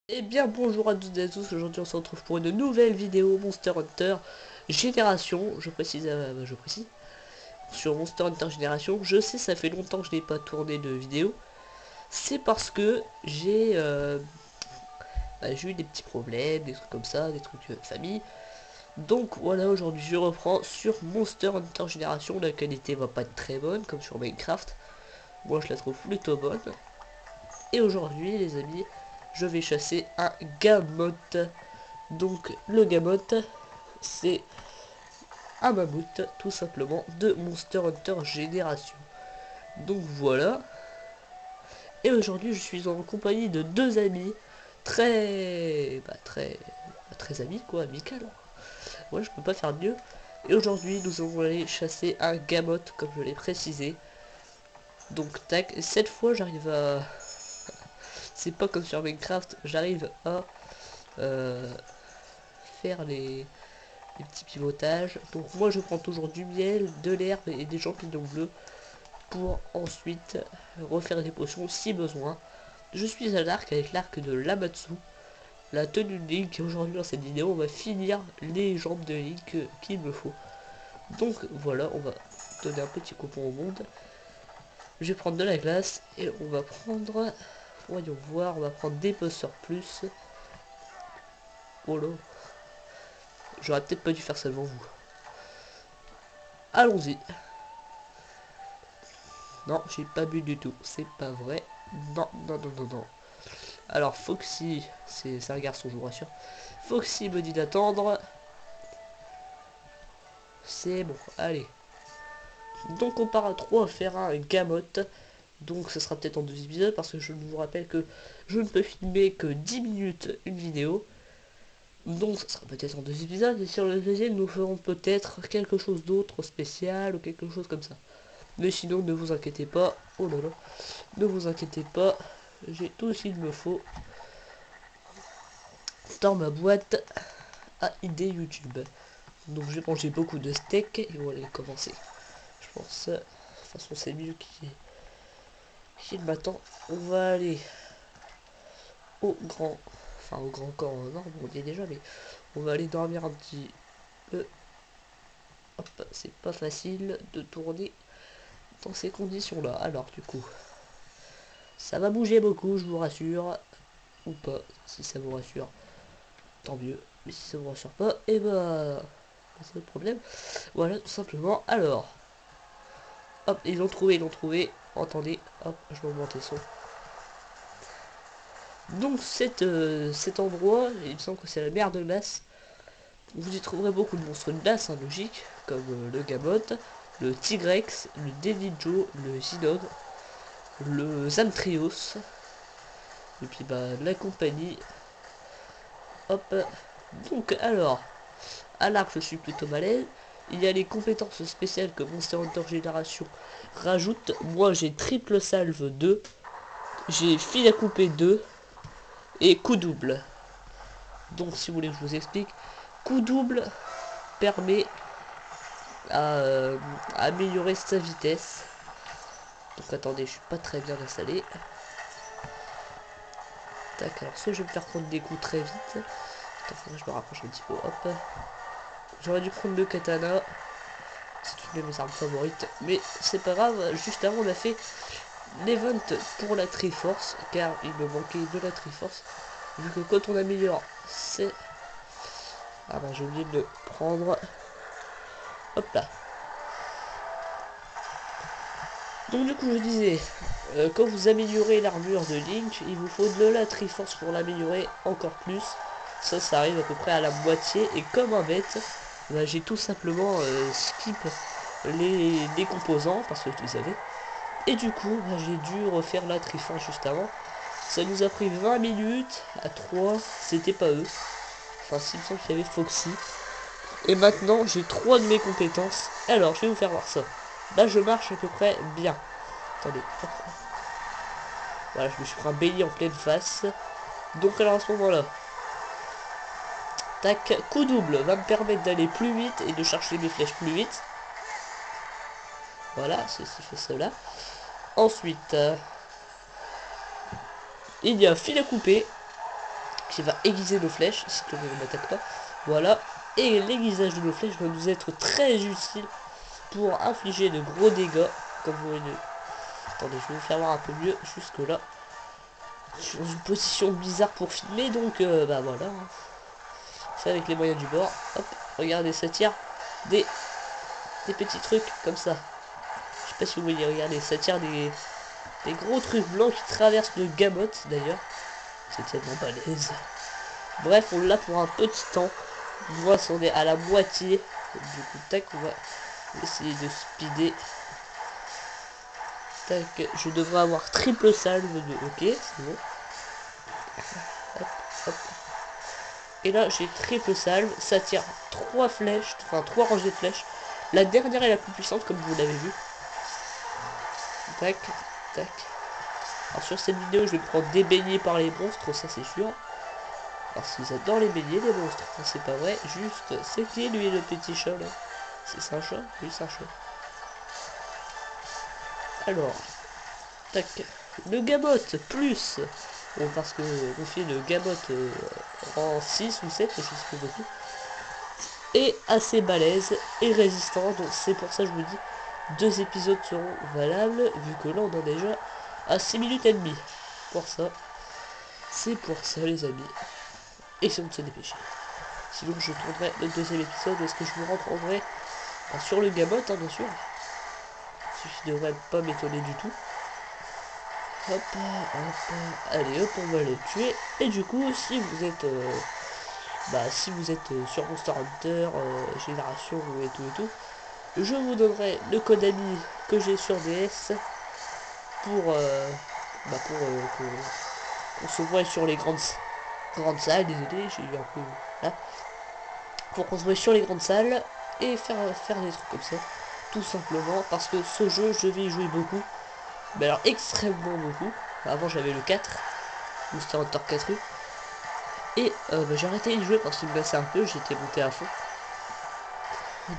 Eh bien bonjour à toutes et à tous, aujourd'hui on se retrouve pour une nouvelle vidéo Monster Hunter Génération, je précise, sur Monster Hunter Génération. Je sais, ça fait longtemps que je n'ai pas tourné de vidéo, c'est parce que j'ai eu des petits problèmes, des trucs comme ça, des trucs famille. Donc voilà, aujourd'hui je reprends sur Monster Hunter Génération. La qualité va pas être très bonne comme sur Minecraft, moi je la trouve plutôt bonne. Et aujourd'hui les amis, je vais chasser un Gamoth. Donc le Gamoth, c'est un mammouth tout simplement de Monster Hunter Génération. Donc voilà. Et aujourd'hui je suis en compagnie de deux amis très amis quoi, amical. Ouais, je peux pas faire mieux. Et aujourd'hui nous allons aller chasser un Gamoth comme je l'ai précisé. Donc tac, cette fois j'arrive à... C'est pas comme sur Minecraft, j'arrive à euh, faire les petits pivotages. Donc moi je prends toujours du miel, de l'herbe et des champignons bleus pour ensuite refaire des potions si besoin. Je suis à l'arc avec l'arc de l'Amatsu, la tenue de Link. Aujourd'hui dans cette vidéo on va finir les jambes de Link qu'il me faut. Donc voilà, on va donner un petit coupon au monde. Je vais prendre de la glace et on va prendre, voyons voir, on va prendre des puzzers plus. Oh là, j'aurais peut-être pas dû faire ça devant vous. Allons-y. Non, j'ai pas bu du tout, c'est pas vrai. Non, non, non, non, non. Alors Foxy, c'est un garçon, je vous rassure. Foxy me dit d'attendre. C'est bon, allez. Donc on part à 3 faire un Gamoth. Donc ce sera peut-être en 2 épisodes parce que je vous rappelle que je ne peux filmer que 10 minutes une vidéo. Donc ce sera peut-être en 2 épisodes. Et sur le deuxième nous ferons peut-être quelque chose d'autre spécial ou quelque chose comme ça. Mais sinon ne vous inquiétez pas. Oh là là. Ne vous inquiétez pas. J'ai tout ce qu'il me faut dans ma boîte à idées YouTube. Donc j'ai mangé beaucoup de steak et on va aller commencer. Je pense, de toute façon c'est mieux qu'il m'attend. On va aller au grand corps, non, on y est déjà, mais on va aller dormir un petit peu. Hop, c'est pas facile de tourner dans ces conditions-là. Alors du coup, ça va bouger beaucoup, je vous rassure. Ou pas, si ça vous rassure, tant mieux. Mais si ça vous rassure pas, et bah, c'est le problème. Voilà, tout simplement. Alors, hop, ils l'ont trouvé, ils l'ont trouvé. Entendez, hop, je vais augmenter le son. Donc cet endroit, il me semble que c'est la mer de glace. Vous y trouverez beaucoup de monstres de glace, hein, logique, comme le Gamoth, le Tigrex, le Devijo, le Zinogre, le Zamtrios, et puis bah la compagnie. Hop. Donc alors, à l'arc je suis plutôt balèze. Il y a les compétences spéciales que Monster Hunter Génération rajoute. Moi j'ai triple salve 2, j'ai fil à couper 2 et coup double. Donc si vous voulez que je vous explique, coup double permet à améliorer sa vitesse. Donc attendez, je suis pas très bien installé. Tac, alors soit je vais me faire prendre des coups très vite. Attends, faudrait que je me rapproche un petit peu. Hop. J'aurais dû prendre le katana. C'est une de mes armes favorites. Mais c'est pas grave, juste avant on a fait l'event pour la Triforce. Car il me manquait de la Triforce. Vu que quand on améliore, c'est... Ah bah j'ai oublié de le prendre. Hop là. Donc du coup je disais, quand vous améliorez l'armure de Link, il vous faut de la Triforce pour l'améliorer encore plus. Ça arrive à peu près à la moitié. Et comme un bête, bah, j'ai tout simplement skip les composants parce que je les avais. Et du coup, bah, j'ai dû refaire la Triforce juste avant. Ça nous a pris 20 minutes à 3, c'était pas eux. Enfin, s'il me semble qu'il y avait Foxy. Et maintenant, j'ai 3 de mes compétences. Alors, je vais vous faire voir ça. Là, je marche à peu près bien. Attendez. Voilà, je me suis pris un bélier en pleine face. Donc alors à ce moment-là, tac, coup double va me permettre d'aller plus vite et de chercher mes flèches plus vite. Voilà, ceci fait cela. Ensuite, il y a fil à couper. qui va aiguiser nos flèches, si on ne m'attaque pas. Voilà. Et l'aiguisage de nos flèches va nous être très utile pour infliger de gros dégâts. Comme vous voyez. Attendez, je vais vous faire voir un peu mieux jusque là. Je suis dans une position bizarre pour filmer, donc bah voilà. C'est avec les moyens du bord. Hop, regardez, ça tire des petits trucs comme ça. Je sais pas si vous voyez, regardez, ça tire des gros trucs blancs qui traversent le Gamot d'ailleurs. C'est tellement balèze. Bref, on l'a pour un petit temps. On voit si on est à la moitié. Du coup, tac, on va essayer de speeder. Tac, je devrais avoir triple salve de... Ok, c'est bon. Hop, hop. Et là, j'ai triple salve. Ça tire 3 flèches, enfin 3 rangées de flèches. La dernière est la plus puissante, comme vous l'avez vu. Tac, tac. Alors sur cette vidéo, je vais me prendre des beignets par les monstres, ça c'est sûr. Parce qu'ils adorent les beignets, les monstres. Ça c'est pas vrai, juste, c'est qui lui le petit chat là? C'est un chat? Oui, c'est un chat. Alors, tac. Le Gamot plus. Bon, parce que on fait le Gamot en 6 ou 7, je sais plus beaucoup. Et assez balèze et résistant, donc c'est pour ça que je vous dis 2 épisodes seront valables, vu que là on a déjà à 6 minutes et demie. Pour ça, c'est pour ça les amis. Essayons de se dépêcher. Sinon je tournerai le deuxième épisode, est-ce que je vous reprendrai sur le Gamot, hein, bien sûr. Ce qui devrait pas m'étonner du tout. Hop, hop, allez hop, on va les tuer. Et du coup, si vous êtes sur Monster Hunter, Génération et tout, je vous donnerai le code ami que j'ai sur DS pour qu'on se voit sur les grandes salles. Désolé, j'ai eu un peu là. Pour qu'on se voit sur les grandes salles et faire des trucs comme ça. Tout simplement parce que ce jeu, je vais y jouer beaucoup. Mais alors extrêmement beaucoup. Avant j'avais le 4, Monster Hunter 4U. Et j'ai arrêté de jouer parce qu'il me laissait un peu, j'étais monté à fond.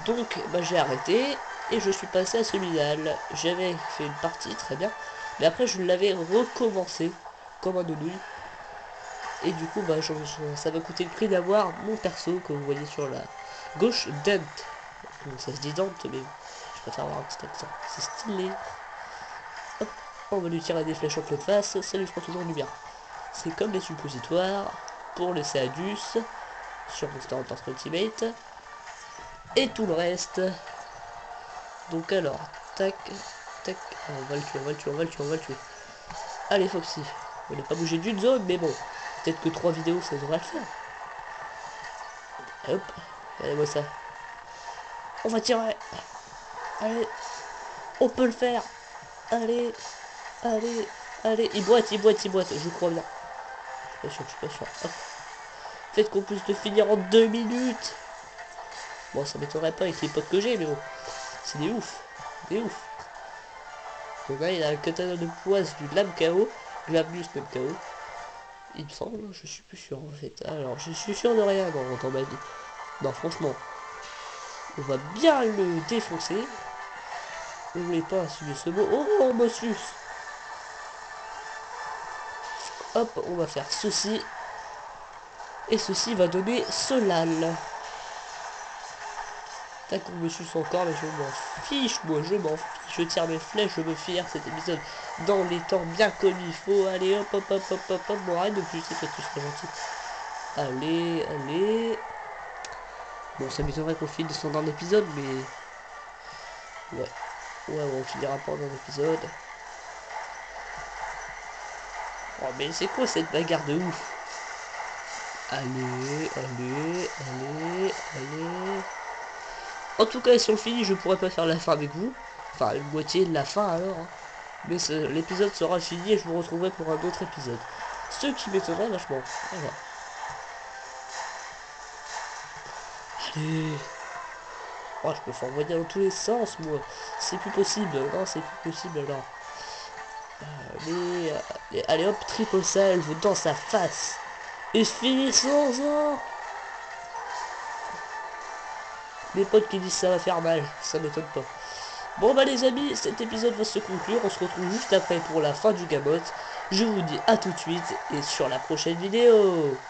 Donc j'ai arrêté et je suis passé à celui-là. J'avais fait une partie, très bien. Mais après je l'avais recommencé comme un nounouille. Et du coup ça m'a coûté le prix d'avoir mon perso que vous voyez sur la gauche, Dante. Donc ça se dit Dante, mais je préfère avoir un petit accent. C'est stylé. Hop, on va lui tirer des flèches en pleine face, ça lui fera toujours du bien. C'est comme les suppositoires pour les Seadus sur Monster Hunter Ultimate et tout le reste. Donc alors, tac, tac, on va le tuer, on va le tuer, on va le tuer, on va le tuer. Allez Foxy, on n'a pas bougé d'une zone, mais bon, peut-être que 3 vidéos ça devrait le faire. Hop, regardez-moi ça. On va tirer. Allez, on peut le faire. Allez, allez, allez, il boite, je crois bien. Je suis pas sûr. Hop. Faites qu'on puisse le finir en 2 minutes. Bon, ça m'étonnerait pas avec les potes que j'ai, mais bon. C'est des ouf. Des ouf. Donc là, il a un katana de poisse du lame KO. Glamnus même KO. Il me semble, je suis plus sûr en fait. Alors, je suis sûr de rien dans ma vie. Non, franchement. On va bien le défoncer. Je voulais pas assumer ce mot. Oh, Mossus. Hop, on va faire ceci. Et ceci va donner Solal. Tac, on me suce encore, mais je m'en fiche, moi, je m'en fiche. Je tire mes flèches, je me fier cet épisode dans les temps bien comme il faut. Allez, hop, hop, hop, hop, hop, hop. Bon, arrête de pousser, toi, tu serais gentil. Allez, allez. Bon, ça m'étonnerait qu'on finisse dans un épisode, mais... Ouais. Ouais, on finira pas dans un épisode. Oh, mais c'est quoi cette bagarre de ouf? Allez, allez, allez, allez... En tout cas, si on finit, je pourrais pas faire la fin avec vous. Enfin, une moitié de la fin alors. Hein. Mais l'épisode sera fini et je vous retrouverai pour un autre épisode. Ce qui m'étonnerait vachement. Voilà. Allez. Oh, je me fais envoyer dans tous les sens, moi. C'est plus possible. Non, c'est plus possible alors. Allez, allez, allez hop, triple salve dans sa face. Et finissons-en. Les potes qui disent ça va faire mal, ça m'étonne pas. Bon bah les amis, cet épisode va se conclure, on se retrouve juste après pour la fin du Gamot. Je vous dis à tout de suite et sur la prochaine vidéo.